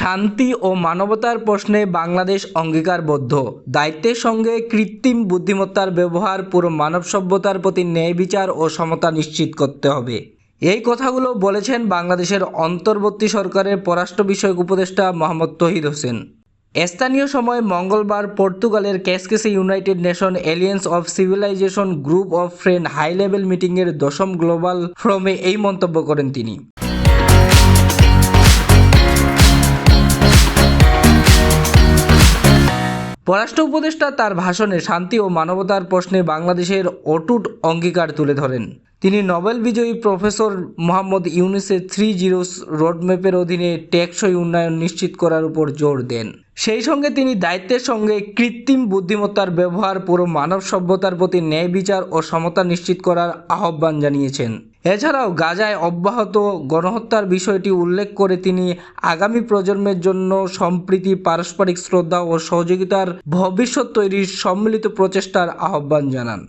শান্তি ও মানবতার প্রশ্নে বাংলাদেশ অঙ্গীকারবদ্ধ। দায়িত্বের সঙ্গে কৃত্রিম বুদ্ধিমত্তার ব্যবহার পুরো মানব সভ্যতার প্রতি ন্যায় বিচার ও সমতা নিশ্চিত করতে হবে। এই কথাগুলো বলেছেন বাংলাদেশের অন্তর্বর্তী সরকারের পররাষ্ট্র বিষয়ক উপদেষ্টা মোহাম্মদ তৌহিদ হোসেন। স্থানীয় সময় মঙ্গলবার পর্তুগালের ক্যাসকেসে United Nation alliance of civilization group of friend high level মিটিংয়ের 10ম গ্লোবাল ফোরামে এই মন্তব্য করেন তিনি। পররাষ্ট্র উপদেষ্টা তার ভাষণে শান্তি ও মানবতার প্রশ্নে বাংলাদেশের অটুট অঙ্গীকার তুলে ধরেন। তিনি নোবেল বিজয়ী প্রফেসর মোহাম্মদ ইউনূসের 3 রোডম্যাপের অধীনে টেকসই উন্নয়ন নিশ্চিত করার উপর জোর দেন। সেই সঙ্গে তিনি দায়িত্বের সঙ্গে কৃত্রিম বুদ্ধিমত্তার ব্যবহার পুরো মানব সভ্যতার প্রতি ন্যায় বিচার ও সমতা নিশ্চিত করার আহ্বান জানিয়েছেন। এছাড়াও গাজায় অব্যাহত গণহত্যার বিষয়টি উল্লেখ করে তিনি আগামী প্রজন্মের জন্য সম্প্রীতি, পারস্পরিক শ্রদ্ধা ও সহযোগিতার ভবিষ্যৎ তৈরির সম্মিলিত প্রচেষ্টার আহ্বান জানান।